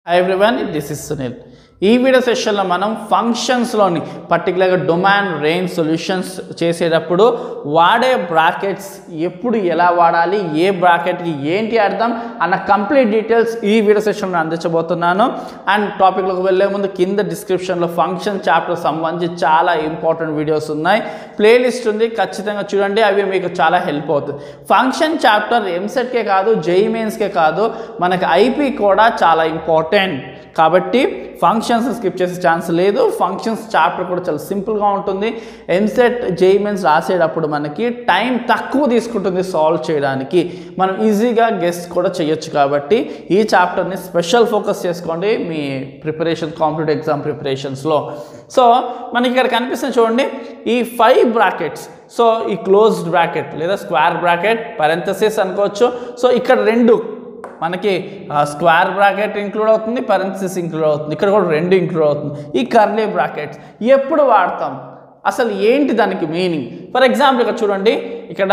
Hi everyone, this is Sunil. ఈ video సెషన్లో మనం ఫంక్షన్స్లోని పర్టికులర్గా డొమైన్ రేంజ్ సొల్యూషన్స్ చేసేటప్పుడు వాడే బ్రాకెట్స్ ఎప్పుడు ఎలా వాడాలి, ఏ బ్రాకెట్కి ఏంటి అర్థం అన్న కంప్లీట్ డీటెయిల్స్ ఈ వీడియో సెషన్లో అందించబోతున్నాను. అండ్ టాపిక్లోకి వెళ్ళే ముందు కింద డిస్క్రిప్షన్లో ఫంక్షన్ చాప్టర్ సంబంధించి చాలా ఇంపార్టెంట్ వీడియోస్ ఉన్నాయి, ప్లేలిస్ట్ ఉంది, ఖచ్చితంగా చూడండి, అవి మీకు చాలా హెల్ప్ అవుతుంది. ఫంక్షన్ చాప్టర్ ఎంసెట్కే కాదు, జేఈఈ మెయిన్స్కే కాదు, మనకి ఐపీ కూడా చాలా ఇంపార్టెంట్. కాబట్టి ఫంక్షన్స్ స్కిప్ చేసే ఛాన్స్ లేదు. ఫంక్షన్స్ చాప్టర్ కూడా చాలా సింపుల్గా ఉంటుంది. ఎంసెట్ జేఈఈ మెయిన్స్ రాసేటప్పుడు మనకి టైం తక్కువ తీసుకుంటుంది సాల్వ్ చేయడానికి, మనం ఈజీగా గెస్ కూడా చేయొచ్చు. కాబట్టి ఈ చాప్టర్ని స్పెషల్ ఫోకస్ చేసుకోండి మీ ప్రిపరేషన్, కాంపిటేటివ్ ఎగ్జామ్ ప్రిపరేషన్స్లో. సో మనకి ఇక్కడ కనిపిస్తుంది చూడండి, ఈ 5 బ్రాకెట్స్. సో ఈ క్లోజ్డ్ బ్రాకెట్ లేదా స్క్వేర్ బ్రాకెట్, పారెంథసిస్ అనుకోవచ్చు. సో ఇక్కడ రెండు మనకి స్క్వేర్ బ్రాకెట్ ఇంక్లూడ్ అవుతుంది, పారెంథసిస్ ఇంక్లూడ్ అవుతుంది, ఇక్కడ కూడా రెండు ఇంక్లూడ్ అవుతుంది. ఈ కర్లీ బ్రాకెట్స్ ఎప్పుడు వాడతాం, అసలు ఏంటి దానికి మీనింగ్? ఫర్ ఎగ్జాంపుల్ ఇక్కడ చూడండి, ఇక్కడ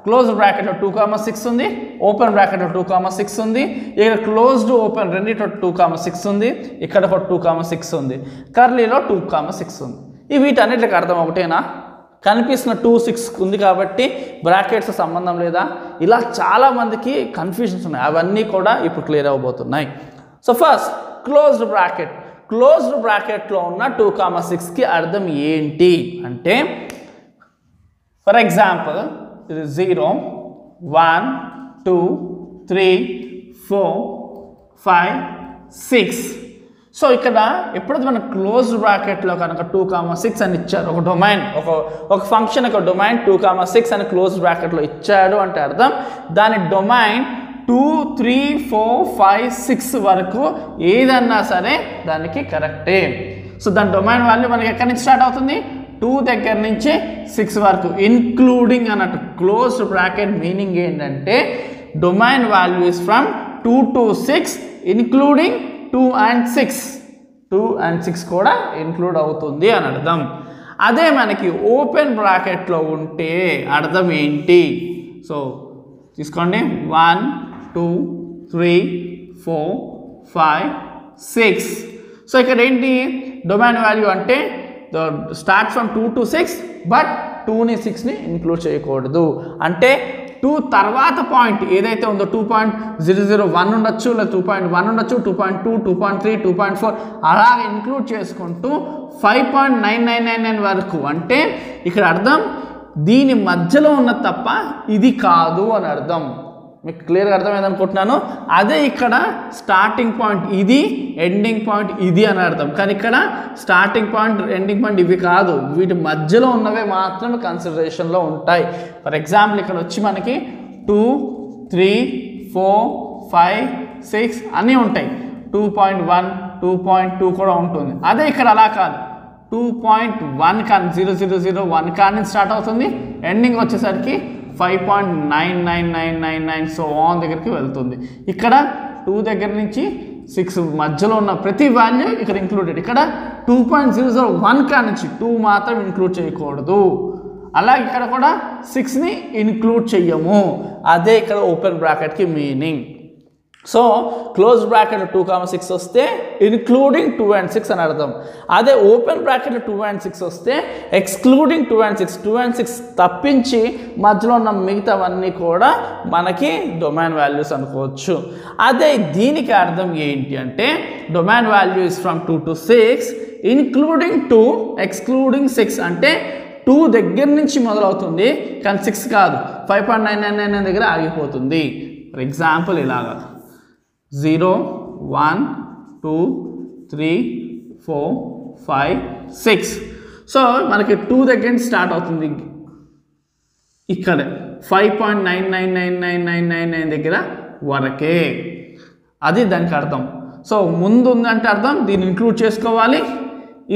క్లోజ్డ్ బ్రాకెట్లో 2,6 ఉంది, ఓపెన్ బ్రాకెట్లో 2,6 ఉంది, ఇక్కడ క్లోజ్డ్ ఓపెన్ రెండిట్లో 2,6 ఉంది, ఇక్కడ ఒక 2,6 ఉంది, కర్లీలో 2,6 ఉంది. ఈ వీటన్నిటికి అర్థం ఒకటేనా? కనిపిస్తున్న 2,6 ఉంది కాబట్టి బ్రాకెట్స్ సంబంధం లేదా? ఇలా చాలామందికి కన్ఫ్యూజన్స్ ఉన్నాయి, అవన్నీ కూడా ఇప్పుడు క్లియర్ అవ్వబోతున్నాయి. So first closed bracket. Closed బ్రాకెట్లో ఉన్న 2,6కి అర్థం ఏంటి అంటే, ఫర్ ఎగ్జాంపుల్ ఇది 0, 1, 2, 3, 4, 5, 6. సో ఇక్కడ ఎప్పుడైతే మన క్లోజ్డ్ బ్రాకెట్లో కనుక 2,6 అని ఇచ్చారు, ఒక డొమైన్, ఒక ఫంక్షన్ ఒక డొమైన్ 2,6 అని క్లోజ్డ్ బ్రాకెట్లో ఇచ్చాడు అంటే అర్థం దాని డొమైన్ 2, 3, 4, 5, 6 వరకు ఏదన్నా సరే దానికి కరెక్టే. సో దాని డొమైన్ వాల్యూ మనకి ఎక్కడి నుంచి స్టార్ట్ అవుతుంది? 2 దగ్గర నుంచి 6 వరకు ఇంక్లూడింగ్ అన్నట్టు. క్లోజ్డ్ బ్రాకెట్ మీనింగ్ ఏంటంటే domain value is from 2 to 6 including 2 and 6. 2 and 6 కూడా ఇంక్లూడ్ అవుతుంది అని అర్థం. అదే మనకి ఓపెన్ బ్రాకెట్లో ఉంటే అర్థం ఏంటి? సో తీసుకోండి, 1, 2, 3, 4, 5, 6. సో ఇక్కడ ఏంటి డొమైన్ వాల్యూ అంటే స్టార్ట్ ఫ్రమ్ 2 to 6, బట్ 2ని 6ని ఇంక్లూడ్ చేయకూడదు. అంటే 2 తర్వాత పాయింట్ ఏదైతే ఉందో 2.001 ఉండొచ్చు, లేదా 2.1 ఉండొచ్చు, 2.2, 2.3, 2.4 అలాగే ఇంక్లూడ్ చేసుకుంటూ 5.9999 వరకు. అంటే ఇక్కడ అర్థం దీని మధ్యలో ఉన్న తప్ప ఇది కాదు అని అర్థం. మీకు క్లియర్గా అర్థమైంది అనుకుంటున్నాను. అదే ఇక్కడ స్టార్టింగ్ పాయింట్ ఇది, ఎండింగ్ పాయింట్ ఇది అని అర్థం. కానీ ఇక్కడ స్టార్టింగ్ పాయింట్, ఎండింగ్ పాయింట్ ఇవి కాదు, వీటి మధ్యలో ఉన్నవే మాత్రమే కన్సిడరేషన్లో ఉంటాయి. ఫర్ ఎగ్జాంపుల్ ఇక్కడ వచ్చి మనకి 2, 3, 4, 5, 6 అన్నీ ఉంటాయి. 2.1, 2.2 కూడా ఉంటుంది. అదే ఇక్కడ అలా కాదు, 2.1 కానీ 0,001 కానీ స్టార్ట్ అవుతుంది, ఎండింగ్ వచ్చేసరికి 5.99999 సో ఆన్ దగ్గరికి వెళ్తుంది. ఇక్కడ 2 దగ్గర నుంచి 6 మధ్యలో ఉన్న ప్రతి వాల్యూ ఇక్కడ ఇంక్లూడెడ్. ఇక్కడ 2.001 కా నుంచి 2 మాత్రం ఇంక్లూడ్ చేయకూడదు. అలాగే ఇక్కడ కూడా 6ని ఇంక్లూడ్ చెయ్యము. అదే ఇక్కడ ఓపెన్ బ్రాకెట్కి మీనింగ్. సో క్లోజ్ బ్రాకెట్ 2,6 వస్తే ఇన్క్లూడింగ్ 2 and 6 అని అర్థం. అదే ఓపెన్ బ్రాకెట్ 2 and 6 వస్తే ఎక్స్క్లూడింగ్ 2 and 6. 2 and 6 తప్పించి మధ్యలో ఉన్న మిగతావన్నీ కూడా మనకి డొమైన్ వాల్యూస్ అనుకోవచ్చు. అదే దీనికి అర్థం ఏంటి అంటే domain value is from 2 to 6 including 2 excluding 6. అంటే 2 దగ్గర నుంచి మొదలవుతుంది కానీ 6 కాదు, 5.999 దగ్గర ఆగిపోతుంది. ఫర్ ఎగ్జాంపుల్ ఇలాగా 0, 1, 2, 3, 4, 5, 6. సో మనకి 2 దగ్గర నుంచి స్టార్ట్ అవుతుంది, ఇక్కడ 5.999999 దగ్గర వరకే. అది దానికి అర్థం. సో ముందు ఉందంటే అర్థం దీన్ని ఇంక్లూడ్ చేసుకోవాలి,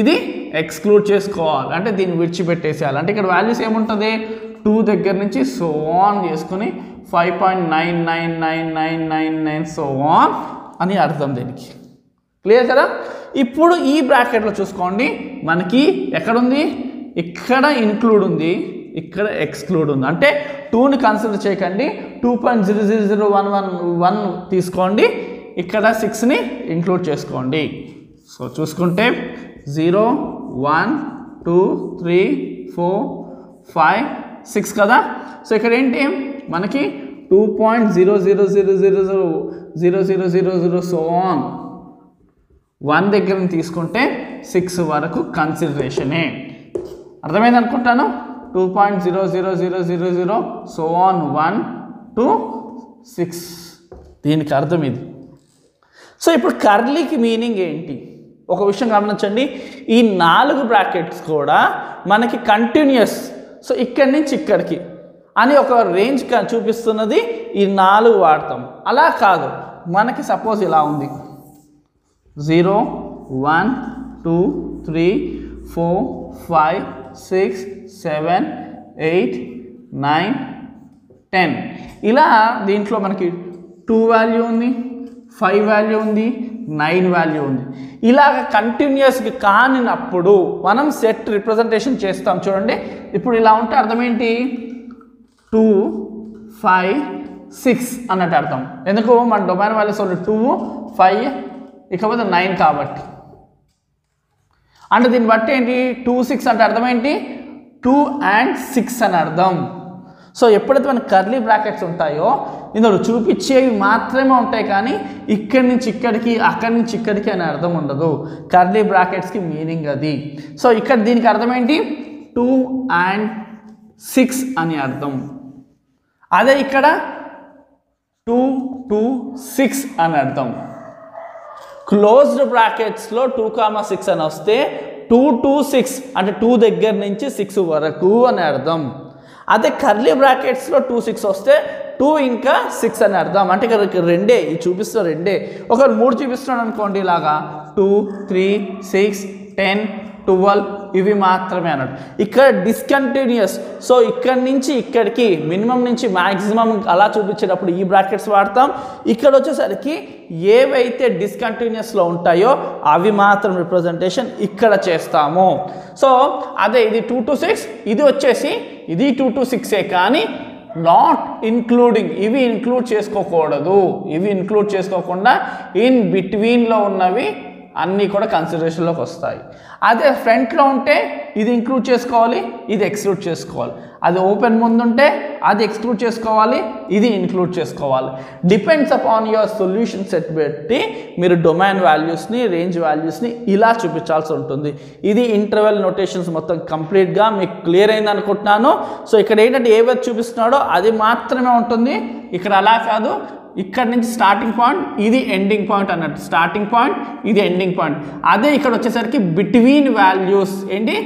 ఇది ఎక్స్క్లూడ్ చేసుకోవాలి, అంటే దీన్ని విడిచిపెట్టేసేయాలి. అంటే ఇక్కడ వాల్యూస్ ఏముంటుంది, 2 దగ్గర నుంచి సో ఆన్ చేసుకుని 5.99999 సో ఆన్ అని అర్థం దీనికి. క్లియర్ కదా? ఇప్పుడు ఈ బ్రాకెట్లో చూసుకోండి, మనకి ఎక్కడుంది, ఇక్కడ ఇన్క్లూడ్ ఉంది, ఇక్కడ ఎక్స్క్లూడ్ ఉంది. అంటే 2ని కన్సిడర్ చేయకండి, 2.00011 తీసుకోండి, ఇక్కడ 6ని ఇంక్లూడ్ చేసుకోండి. సో చూసుకుంటే 0 1 2 3 4 5 6 కదా. సో ఇక్కడ ఏంటి మనకి 2.0000000 సో ఆన్ 1 దగ్గర తీసుకుంటే 6 వరకు కన్సిడరేషనే. అర్థమైంది అనుకుంటాను. 2.00000 సో ఆన్ 1 to 6 దీనికి అర్థం ఇది. సో ఇప్పుడు కర్లీకి మీనింగ్ ఏంటి? ఒక విషయం గమనించండి, ఈ 4 బ్రాకెట్స్ కూడా మనకి కంటిన్యూస్, సో ఇక్కడి నుంచి ఇక్కడికి అని ఒక రేంజ్ చూపిస్తున్నది ఈ 4 వాడతాం. అలా కాదు, మనకి సపోజ్ ఇలా ఉంది 0 1 2 3 4 5 6 7 8 9 10 ఇలా దీంట్లో మనకి 2 వాల్యూ ఉంది, 5 వాల్యూ ఉంది, 9 వాల్యూ ఉంది. ఇలాగ కంటిన్యూస్గా కానినప్పుడు మనం సెట్ రిప్రజెంటేషన్ చేస్తాం. చూడండి ఇప్పుడు ఇలా ఉంటే అర్థం ఏంటి? 2 5 6 అన్నట్టు అర్థం. ఎందుకు? మన డొమైన్ వాల్యూస్ 2 5 ఇకపోతే 9 కాబట్టి. అంటే దీన్ని బట్టి ఏంటి 2 6 అంటే అర్థం ఏంటి? 2 and 6 అని అర్థం. సో ఎప్పుడైతే మనకి కర్లీ బ్రాకెట్స్ ఉంటాయో ఇందులో చూపించేవి మాత్రమే ఉంటాయి, కానీ ఇక్కడి నుంచి ఇక్కడికి అక్కడి నుంచి ఇక్కడికి అని అర్థం ఉండదు. కర్లీ బ్రాకెట్స్కి మీనింగ్ అది. సో ఇక్కడ దీనికి అర్థం ఏంటి? 2 and 6 అని అర్థం. అదే ఇక్కడ 2 to 6 అని అర్థం. క్లోజ్డ్ బ్రాకెట్స్లో 2, 6 అని వస్తే 2 to 6 అంటే 2 దగ్గర నుంచి 6 వరకు అని అర్థం. అదే కర్లీ బ్రాకెట్స్లో 2 6 వస్తే 2 ఇంకా 6 అని అర్థం. అంటే ఇక్కడ రెండే ఇది చూపిస్తున్నారు, రెండే. ఒకరు 3 చూపిస్తున్నాడు అనుకోండి, ఇలాగా 2 3 6 10 12 ఇవి మాత్రమే అన్నాడు. ఇక్కడ డిస్కంటిన్యూస్, సో ఇక్కడి నుంచి ఇక్కడికి మినిమం నుంచి మ్యాక్సిమం అలా చూపించేటప్పుడు ఈ బ్రాకెట్స్ వాడతాం. ఇక్కడ వచ్చేసరికి ఏవైతే డిస్కంటిన్యూస్లో ఉంటాయో అవి మాత్రం రిప్రజెంటేషన్ ఇక్కడ చేస్తాము. సో అదే ఇది 2 to 6, ఇది వచ్చేసి ఇది 2 to 6ఏ, కానీ నాట్ ఇంక్లూడింగ్, ఇవి ఇంక్లూడ్ చేసుకోకూడదు. ఇవి ఇంక్లూడ్ చేసుకోకుండా ఇన్ బిట్వీన్లో ఉన్నవి అన్నీ కూడా కన్సిడరేషన్లోకి వస్తాయి. అదే ఫ్రంట్లో ఉంటే ఇది ఇంక్లూడ్ చేసుకోవాలి, ఇది ఎక్స్క్లూడ్ చేసుకోవాలి. అది ఓపెన్ ముందుంటే అది ఎక్స్క్లూడ్ చేసుకోవాలి, ఇది ఇంక్లూడ్ చేసుకోవాలి. Depends upon your solution set బట్టి మీరు డొమైన్ వాల్యూస్ని, రేంజ్ వాల్యూస్ని ఇలా చూపించాల్సి ఉంటుంది. ఇది ఇంటర్వెల్ నోటేషన్స్ మొత్తం కంప్లీట్గా మీకు క్లియర్ అయింది అనుకుంటున్నాను. సో ఇక్కడ ఏంటంటే ఏవైతే చూపిస్తున్నాడో అది మాత్రమే ఉంటుంది. ఇక్కడ అలా కాదు, ఇక్కడ నుంచి స్టార్టింగ్ పాయింట్, ఇది ఎండింగ్ పాయింట్ అన్నట్టు. స్టార్టింగ్ పాయింట్, ఇది ఎండింగ్ పాయింట్. అదే ఇక్కడ వచ్చేసరికి బిట్వీన్ వాల్యూస్ ఏంటి?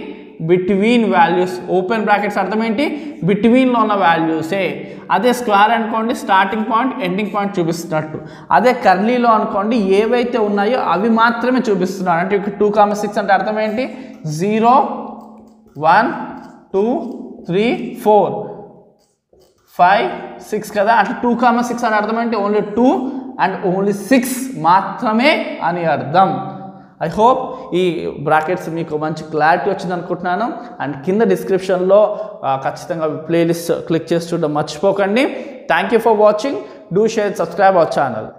Between values. ఓపెన్ బ్రాకెట్స్ అర్థం ఏంటి? బిట్వీన్లో ఉన్న వాల్యూసే. అదే స్క్వేర్ అనుకోండి, స్టార్టింగ్ పాయింట్ ఎండింగ్ పాయింట్ చూపిస్తున్నట్టు. అదే కర్లీలో అనుకోండి, ఏవైతే ఉన్నాయో అవి మాత్రమే చూపిస్తున్నాడు. అంటే ఇక్కడ 2, 6 అంటే అర్థం ఏంటి? 0 1 2 3 4 5 6 కదా. అంటే 2, 6 అని అర్థం ఏంటి? ఓన్లీ 2 and only 6 మాత్రమే అని అర్థం. ఐ హోప్ ఈ బ్రాకెట్స్ మీకు మంచి క్లారిటీ వచ్చింది అనుకుంటున్నాను. అండ్ కింద డిస్క్రిప్షన్లో ఖచ్చితంగా ప్లేలిస్ట్ క్లిక్ చేసి చూడడం మర్చిపోకండి. Thank you for watching. Do share, subscribe our channel.